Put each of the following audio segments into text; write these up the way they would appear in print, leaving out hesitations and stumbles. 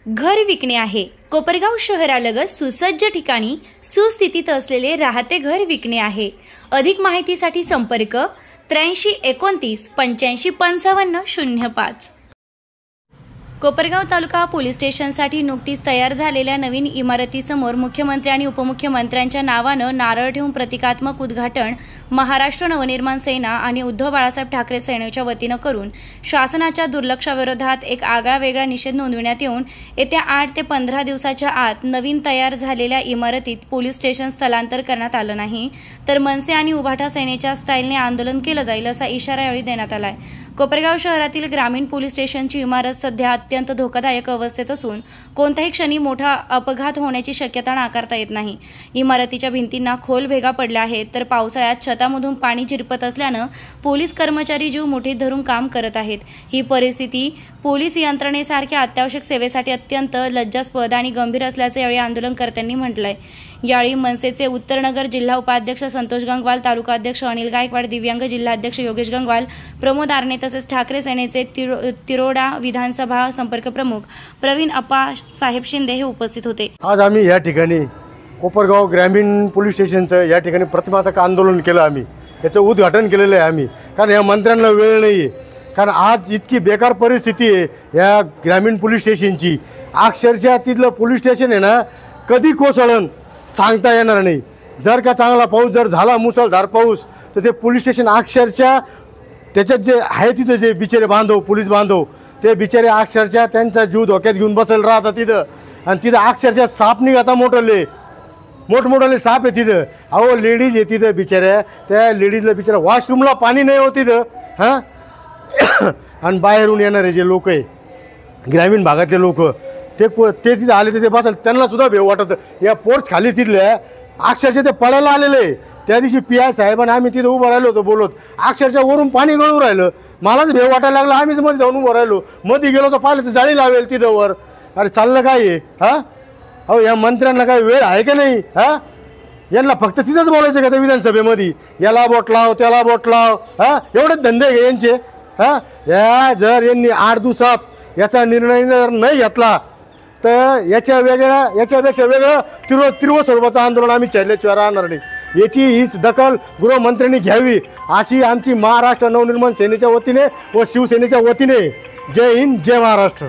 घर विकणे आहे। कोपरगाव शहरालगत सुसज्ज ठिकाणी सुस्थितीत असलेले राहते घर विकणे आहे। अधिक माहितीसाठी संपर्क 83 29 85 55 05। कोपरगाव तालुका पोलीस स्टेशनसाठी नुकतीच तयार झालेल्या नवीन इमारतीसमोर मुख्यमंत्री आणि उपमुख्यमंत्र्यांच्या नावाने नारळ ठेवून प्रतिकात्मक उद्घाटन महाराष्ट्र नवनिर्माण सेना आणि उद्धव बाळासाहेब ठाकरे सेनेच्या वतीने करून शासनाच्या दुर्लक्षाविरोधात एक आगळावेगळा निषेध नोंदविण्यात येऊन येत्या 8 ते 15 दिवसाच्या आत नवीन तयार झालेल्या इमारतीत पोलीस स्टेशन स्थलांतर करण्यात आलं नाही तर मनसे आणि उभाटा सेनेच्या स्टाईलने आंदोलन केलं जाईल असा इशारा यावेळी देण्यात आलाय। कोपरगाव शहरातील ग्रामीण पोलीस स्टेशनची इमारत सध्या अत्यंत धोकादायक अवस्थेत असून कोणत्याही क्षणी मोठा अपघात होण्याची शक्यता नाकारता येत नाही। इमारतीच्या भिंतींना खोल भेगा पडल्या आहेत तर पावसाळ्यात छतामधून पाणी झिरपत असल्याने पोलीस कर्मचारी जीव मुठीत धरून काम करत आहेत। ही परिस्थिती पोलीस यंत्रणेसारख्या अत्यावश्यक सेवेसाठी अत्यंत लज्जास्पद आणि गंभीर असल्याचे यावेळी आंदोलनकर्त्यांनी म्हटलंय। यावेळी मनसेचे उत्तरनगर जिल्हा उपाध्यक्ष संतोष गंगवाल, तालुका अध्यक्ष अनिल गायकवाड, दिव्यांग जिल्हाध्यक्ष योगेश गंगवाल, प्रमोद आरणे तसेच ठाकरे सेनेचे तिरोडा विधानसभा संपर्क प्रमुख प्रवीण अप्पा साहेब शिंदे हे उपस्थित होते। आज आम्ही या ठिकाणी कोपरगाव ग्रामीण पोलीस स्टेशनचं या ठिकाणी प्रतिमात्मक आंदोलन केलं। आम्ही याचं उद्घाटन केलेलं आहे आम्ही, कारण या मंत्र्यांना वेळ नाही आहे। कारण आज इतकी बेकार परिस्थिती आहे या ग्रामीण पोलीस स्टेशनची, अक्षरशः तिथलं पोलीस स्टेशन आहे ना कधी कोसळण सांगता येणार नाही। जर का चांगला पाऊस जर झाला, मुसळधार पाऊस, तर ते पोलीस स्टेशन अक्षरशः त्याच्यात जे आहे तिथं जे बिचारे बांधव पोलीस बांधव ते बिचारे अक्षरशः त्यांचा जीव धोक्यात घेऊन बसेल राहतात तिथं। आणि तिथं अक्षरशः साप निघता मोठमोठे साप आहे तिथं। अहो लेडीज आहे तिथं बिचाऱ्या, त्या लेडीजला बिचारा वॉशरूमला पाणी नाही हो तिथं हां। आणि बाहेरून येणारे जे लोक आहे ग्रामीण भागातले लोक ते तिथं आले तर ते बसाल त्यांना सुद्धा भेव वाटत। या पोर्च खाली तिथल्या अक्षरशः ते पडायला आलेले। त्या दिवशी PI साहेबांना आम्ही तिथं उभं राहिलो होतो बोलत, अक्षरशः वरून पाणी गळून राहिलं, मलाच भेव वाटायला लागलं। आम्हीच मध्ये जाऊन उभं राहिलो, मध्ये गेलो तर पाहिलं तर जाळी लावेल तिथं वर। अरे चाललं काय आहे हां? अहो या मंत्र्यांना काय वेळ आहे का नाही हां? यांना फक्त तिथंच बोलायचं का त्या विधानसभेमध्ये, याला बोट लाव त्याला बोट लाव हां? एवढेच धंदे घे यांचे हां? या जर यांनी 8 दिवसात याचा निर्णय जर नाही घेतला तर याच्यापेक्षा वेगळं तीव्र स्वरूपाचं आंदोलन आम्ही छेडल्याशिवाय राहणार नाही। याची हीच दखल गृहमंत्र्यांनी घ्यावी अशी आमची महाराष्ट्र नवनिर्माण सेनेच्या वतीने व शिवसेनेच्या वतीने जय हिंद जय महाराष्ट्र।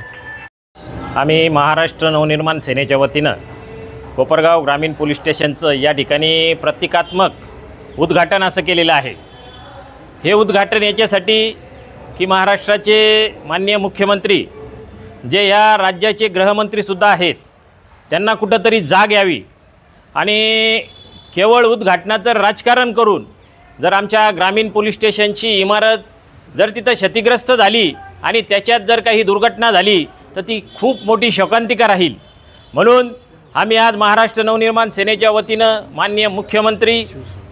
आम्ही महाराष्ट्र नवनिर्माण सेनेच्या वतीनं कोपरगाव ग्रामीण पोलीस स्टेशनचं या ठिकाणी प्रतिकात्मक उद्घाटन असं केलेलं आहे। हे उद्घाटन याच्यासाठी की महाराष्ट्राचे माननीय मुख्यमंत्री जे या राज्याचे गृहमंत्रीसुद्धा आहेत त्यांना कुठंतरी जाग यावी आणि केवळ उद्घाटनाचं राजकारण करून जर आमच्या ग्रामीण पोलीस स्टेशनची इमारत जर तिथं क्षतिग्रस्त झाली आणि त्याच्यात जर काही दुर्घटना झाली तर ती खूप मोठी शोकांतिका राहील। म्हणून आम्ही आज महाराष्ट्र नवनिर्माण सेनेच्या वतीनं माननीय मुख्यमंत्री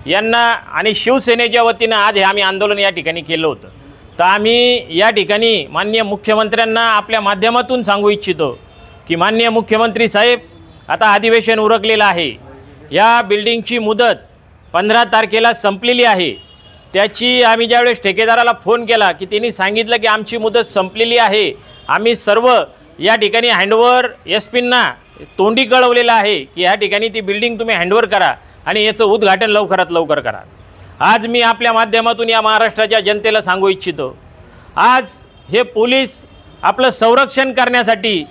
यांना आणि शिवसेनेच्या वतीनं आज हे आम्ही आंदोलन या ठिकाणी केलं होतं। तर आम्ही या ठिकाणी माननीय मुख्यमंत्र्यांना आपल्या माध्यमातून सांगू इच्छितो की माननीय मुख्यमंत्री साहेब, आता अधिवेशन उरकलेलं आहे, या बिल्डिंगची मुदत 15 तारखेला संपलेली आहे। त्याची आम्ही ज्यावेळेस ठेकेदाराला फोन केला की त्यांनी सांगितलं की आमची मुदत संपलेली आहे, आम्ही सर्व या ठिकाणी हँडओव्हर SP-ना तोंडी कळवलेलं आहे की या ठिकाणी ती बिल्डिंग तुम्ही हँडओव्हर करा आणि याचं उद्घाटन लवकरात लवकर करा। आज मी आपल्या माध्यमातून या महाराष्ट्राच्या जनतेला सांगू इच्छितो, आज हे पोलीस आपलं संरक्षण करण्यासाठी,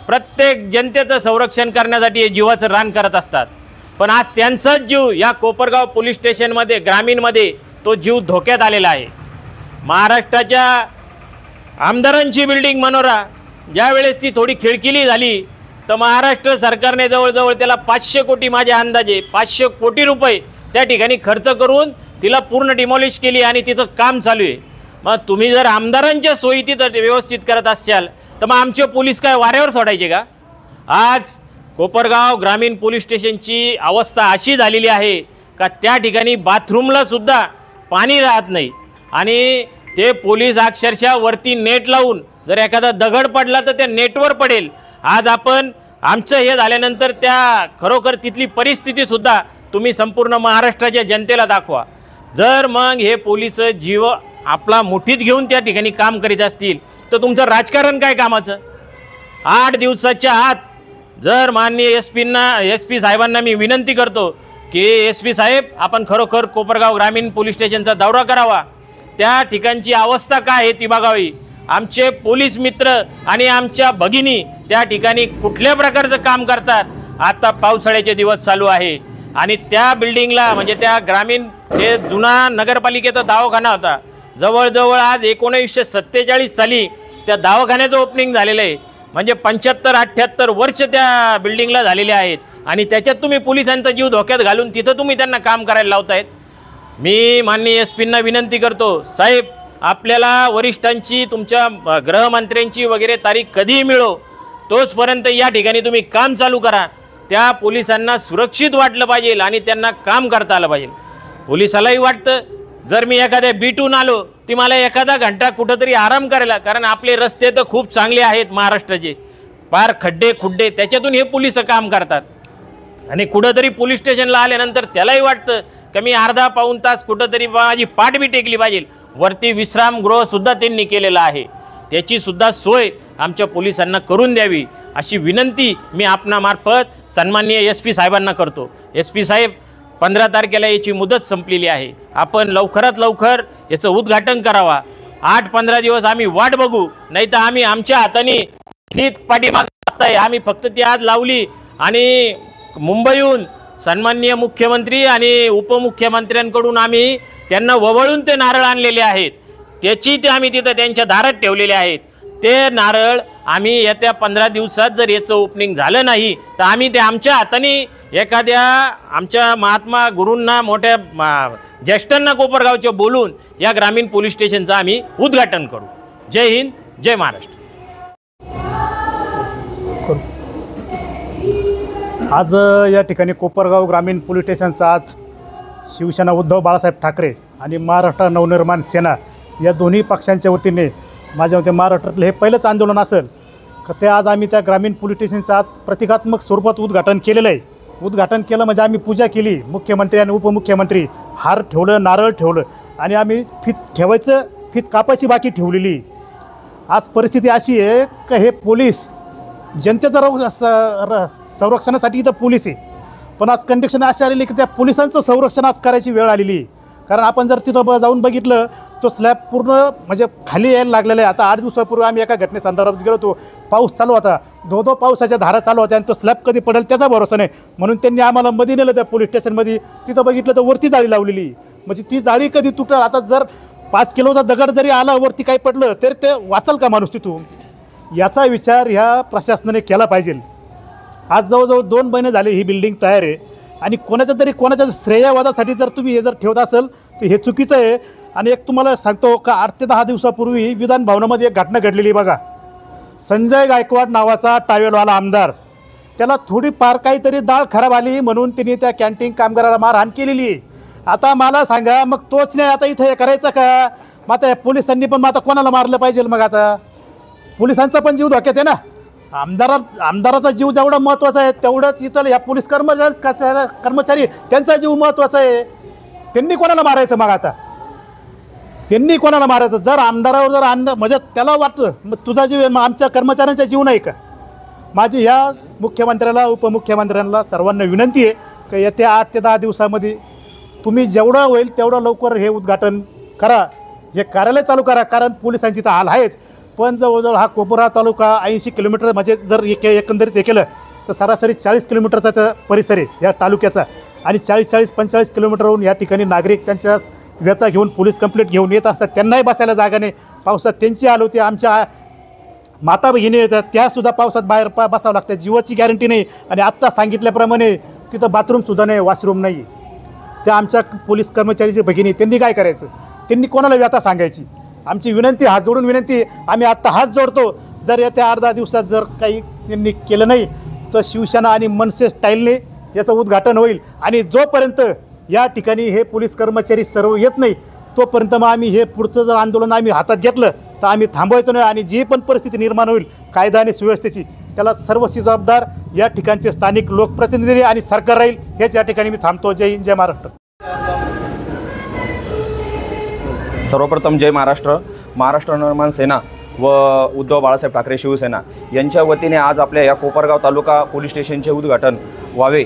प्रत्येक जनतेचं संरक्षण करण्यासाठी हे जीवाचं रान करत असतात, पण आज त्यांचाच जीव या कोपरगाव पोलीस स्टेशनमध्ये ग्रामीणमध्ये तो जीव धोक्यात आलेला आहे। महाराष्ट्राच्या आमदारांची बिल्डिंग मनोरा ज्यावेळेस ती थोडी खिळखिली झाली तर महाराष्ट्र सरकारने जवळजवळ त्याला 500 कोटी, माझ्या अंदाजे 500 कोटी रुपये त्या ठिकाणी खर्च करून तिला पूर्ण डिमॉलिश केली आणि तिचं काम चालू आहे। मग तुम्ही जर आमदारांच्या सोयी तिथं व्यवस्थित करत असाल तर मग आमचे पोलीस काय वाऱ्यावर सोडायचे का? आज कोपरगाव ग्रामीण पोलीस स्टेशनची अवस्था अशी झालेली आहे का त्या ठिकाणी बाथरूमला सुद्धा पाणी राहत नाही आणि ते पोलीस अक्षरशः वरती नेट लावून जर एखादा दगड पडला तर त्या नेटवर पडेल। आज आपण आमचं हे झाल्यानंतर त्या खरोखर तिथली परिस्थितीसुद्धा तुम्ही संपूर्ण महाराष्ट्राच्या जनतेला दाखवा। जर मग हे पोलीस जीव आपला मुठीत घेऊन त्या ठिकाणी काम करीत असतील तर तुमचं राजकारण काय कामाचं? 8 दिवसाच्या आत जर माननीय एस पी साहेबांना मी विनंती करतो की एस पी साहेब आपण खरोखर कोपरगाव ग्रामीण पोलीस स्टेशनचा दौरा करावा, त्या ठिकाणची अवस्था काय आहे ती बघावी, आमचे पोलीस मित्र आणि आमच्या भगिनी त्या ठिकाणी कुठल्या प्रकारचं काम करतात. आता पावसाळ्याचे दिवस चालू आहे आणि त्या बिल्डिंगला म्हणजे त्या ग्रामीण जे जुना नगरपालिकेचा दवाखाना होता, जवळजवळ आज 1947 साली त्या दवाखान्याचं ओपनिंग झालेलं आहे. म्हणजे 75-78 वर्ष त्या बिल्डिंगला झालेले आहेत आणि त्याच्यात तुम्ही पोलिसांचा जीव धोक्यात घालून तिथं तुम्ही त्यांना काम करायला लावतायत. मी माननीय एस पींना विनंती करतो, साहेब आपल्याला वरिष्ठांची तुमच्या गृहमंत्र्यांची वगैरे तारीख कधीही मिळो, तोचपर्यंत या ठिकाणी तुम्ही काम चालू करा. त्या पोलिसांना सुरक्षित वाटलं पाहिजे आणि त्यांना काम करता आलं पाहिजे. पोलिसालाही वाटतं जर मी एखाद्या बीटून आलो ती मला एखादा घंटा कुठंतरी आराम करायला, कारण आपले रस्ते तर खूप चांगले आहेत महाराष्ट्राचे, फार खड्डे खुड्डे त्याच्यातून हे पोलिस काम करतात. आणि कुठंतरी पोलीस स्टेशनला आल्यानंतर त्यालाही वाटतं की मी अर्धा पाऊण तास कुठंतरी माझी पाठ बी टेकली पाहिजे. वरती विश्रामगृहसुद्धा त्यांनी केलेलं आहे, त्याचीसुद्धा सोय आमच्या पोलिसांना करून द्यावी अशी विनंती मी आपणामार्फत सन्माननीय एस पी साहेबांना करतो. एस पी साहेब 15 तारखेला याची मुदत संपलेली आहे, आपण लवकरात लवकर याचं उद्घाटन करावा. 8-15 दिवस आम्ही वाट बघू, नाही तर आम्ही आमच्या हाताने नीट पाठीमागताय. आम्ही फक्त ती आज लावली आणि मुंबईहून सन्माननीय मुख्यमंत्री आणि उपमुख्यमंत्र्यांकडून आम्ही त्यांना ववळून ते नारळ आणलेले आहेत, त्याची ते आम्ही तिथं त्यांच्या दारात ठेवलेले आहेत. ते नारळ आम्ही येत्या 15 दिवसात जर याचं ओपनिंग झालं नाही तर आम्ही ते आमच्या हाताने एखाद्या आमच्या महात्मा गुरूंना मोठ्या ज्येष्ठांना कोपरगावच्या बोलून या ग्रामीण पोलीस स्टेशनचं आम्ही उद्घाटन करू. जय हिंद, जय महाराष्ट्र. आज या ठिकाणी कोपरगाव ग्रामीण पोलीस स्टेशनचा आज शिवसेना उद्धव बाळासाहेब ठाकरे आणि महाराष्ट्र नवनिर्माण सेना या दोन्ही पक्षांच्या वतीने माझ्या मते महाराष्ट्रातलं हे पहिलंच आंदोलन असेल का ते आज आम्ही त्या ग्रामीण पोलीस स्टेशनचं आज प्रतिकात्मक स्वरूपात उद्घाटन केलेलं आहे. उद्घाटन केलं म्हणजे आम्ही पूजा केली, मुख्यमंत्री आणि उपमुख्यमंत्री हार ठेवलं, नारळ ठेवलं आणि आम्ही फीत कापायची बाकी ठेवलेली. आज परिस्थिती अशी आहे का हे पोलीस जनतेचं संरक्षणासाठी इथं पोलीस आहे, पण आज कंडिशन अशी आलेली की त्या पोलिसांचं संरक्षण आज करायची वेळ आलेली. कारण आपण जर तिथं जाऊन बघितलं तो स्लॅब पूर्ण म्हणजे खाली यायला लागलेला आहे. आता 8 दिवसापूर्वी आम्ही एका घटनेसंदर्भात गेलो होतो, पाऊस चालू होता, धो पावसाच्या धारा चालू होत्या आणि तो स्लॅब कधी पडेल त्याचा भरोसा नाही, म्हणून त्यांनी आम्हाला मध्ये नेलं त्या पोलीस स्टेशनमध्ये. तिथं बघितलं तर वरती जाळी लावलेली, म्हणजे ती जाळी कधी तुटेल. आता जर 5 किलोचा दगड जरी आला वरती काही पडलं तर ते वाचल का माणूस तिथून, याचा विचार ह्या प्रशासनाने केला पाहिजे. आज जवळजवळ 2 महिने झाले ही बिल्डिंग तयार आहे आणि कोणाच्या श्रेयवादासाठी जर तुम्ही हे जर ठेवत असेल तर हे चुकीचं आहे. आणि एक तुम्हाला सांगतो का 8 ते 10 दिवसापूर्वी विधान भवनामध्ये एक घटना घडलेली बघा. संजय गायकवाड नावाचा टावेलवाला आमदार, त्याला थोडीफार काहीतरी डाळ खराब आली म्हणून तिने त्या कॅन्टीन कामगाराला मारहाण केलेली आहे. आता मला सांगा मग तोच नाही आता इथं हे करायचं का? मग आता पोलिसांनी पण मग आता कोणाला मारलं पाहिजे? मग आता पोलिसांचा पण जीव धोक्यात आहे ना. आमदाराचा जीव जेवढा महत्त्वाचा आहे तेवढंच इथं या पोलीस कर्मचारी त्यांचा जीव महत्त्वाचा आहे. त्यांनी कोणाला मारायचं? मग आता त्यांनी कोणाला मारायचं? जर आमदारावर जर म्हणजे त्याला वाटतं मग तुझा जीव मग आमच्या कर्मचाऱ्यांचा जीव नाही का? माझी ह्या मुख्यमंत्र्याला उपमुख्यमंत्र्यांना सर्वांना विनंती आहे की येत्या 8 ते 10 दिवसामध्ये तुम्ही जेवढं होईल तेवढं लवकर हे उद्घाटन करा, हे कार्यालय चालू करा. कारण पोलिसांची तर हाल आहेच, पण जवळजवळ हा कोपरा तालुका 80 किलोमीटर म्हणजे जर एकंदरीत हे केलं तर सरासरी 40 किलोमीटरचा त्या परिसर आहे या तालुक्याचा. आणि 40-45 किलोमीटरहून या ठिकाणी नागरिक त्यांच्या व्यथा घेऊन पोलीस कंप्लेंट घेऊन येत असतात. त्यांनाही बसायला जागा नाही. पावसात त्यांची हाल होती, आमच्या माता भगिनी येतात त्यासुद्धा पावसात बाहेर बसावं लागतं, जीवाची गॅरंटी नाही. आणि आत्ता सांगितल्याप्रमाणे तिथं बाथरूमसुद्धा नाही, वॉशरूम नाही. त्या आमच्या पोलीस कर्मचारीची भगिनी त्यांनी काय करायचं? त्यांनी कोणाला व्यथा सांगायची? आमची विनंती, हात जोडून विनंती, आम्ही आत्ता हात जोडतो, जर येत्या 8-10 दिवसात जर काही त्यांनी केलं नाही तर शिवसेना आणि मनसे स्टाईलने याचं उद्घाटन होईल. आणि जोपर्यंत या ठिकाणी हे पोलीस कर्मचारी सर्व येत नाही तोपर्यंत मग आम्ही हे पुढचं जर आंदोलन आम्ही हातात घेतलं तर आम्ही थांबवायचं नाही. आणि जी पण परिस्थिती निर्माण होईल कायदा आणि सुव्यवस्थेची त्याला सर्वस्वी जबाबदार या ठिकाणचे स्थानिक लोकप्रतिनिधी आणि सरकार राहील. हेच या ठिकाणी मी थांबतो. जय हिंद, जय महाराष्ट्र. सर्वप्रथम जय महाराष्ट्र. महाराष्ट्र नवनिर्माण सेना व उद्धव बाळासाहेब ठाकरे शिवसेना यांच्या वतीने आज आपल्या या कोपरगाव तालुका पोलीस स्टेशनचे उद्घाटन व्हावे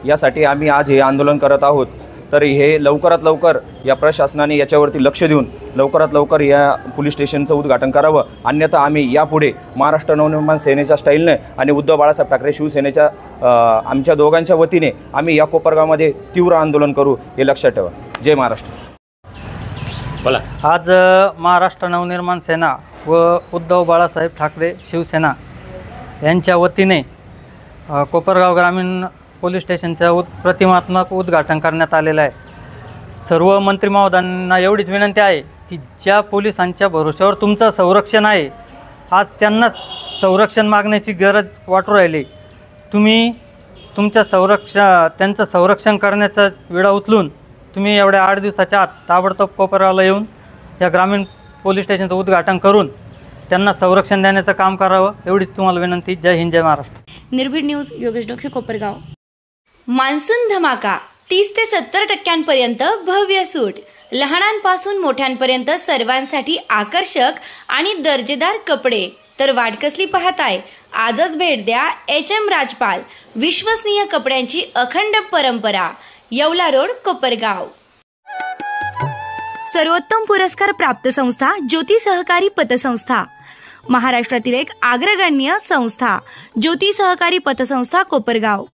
यासाठी आम्ही आज हे आंदोलन करत आहोत। तर हे लवकरात लवकर या प्रशासनाने याच्यावरती लक्ष देऊन लवकरात लवकर या पोलीस स्टेशनचं उद्घाटन करावं, अन्यथा आम्ही यापुढे महाराष्ट्र नवनिर्माण सेनेच्या स्टाईलने आणि उद्धव बाळासाहेब ठाकरे शिवसेनेच्या आमच्या दोघांच्या वतीने आम्ही या कोपरगावमध्ये तीव्र आंदोलन करू, हे लक्षात ठेवा। जय महाराष्ट्र। बोला। आज महाराष्ट्र नवनिर्माण सेना व उद्धव बाळासाहेब ठाकरे शिवसेना यांच्या वतीने कोपरगाव ग्रामीण पोलीस स्टेशनचं प्रतिमात्मक उद्घाटन करण्यात आलेलं आहे। सर्व मंत्री महोदयांना एवढीच विनंती आहे की ज्या पोलिसांच्या भरोश्यावर तुमचं संरक्षण आहे, आज त्यांना संरक्षण मागण्याची गरज वाटू राहिली। तुम्ही त्यांचं संरक्षण करण्याचा विडा उचलून तुम्ही एवढ्या 8 दिवसाच्या आत ताबडतोब कोपरगावला येऊन या ग्रामीण पोलीस स्टेशनचं उद्घाटन करून त्यांना संरक्षण देण्याचं काम करावं, एवढीच तुम्हाला विनंती। जय हिंद, जय महाराष्ट्र। निर्भीड न्यूज, योगेश डोके, कोपरगाव। मान्सून धमाका 30 ते 70% भव्य सूट, लहानांपासून मोठ्यांपर्यंत सर्वांसाठी आकर्षक आणि दर्जेदार कपडे। तर वाट कसली पाहताय, आजच भेट द्या HM राजपाल, विश्वसनीय कपड्यांची अखंड परंपरा, येवला रोड, कोपरगाव। सर्वोत्तम पुरस्कार प्राप्त संस्था ज्योती सहकारी पतसंस्था, महाराष्ट्रातील एक अग्रगण्य संस्था ज्योती सहकारी पतसंस्था, कोपरगाव।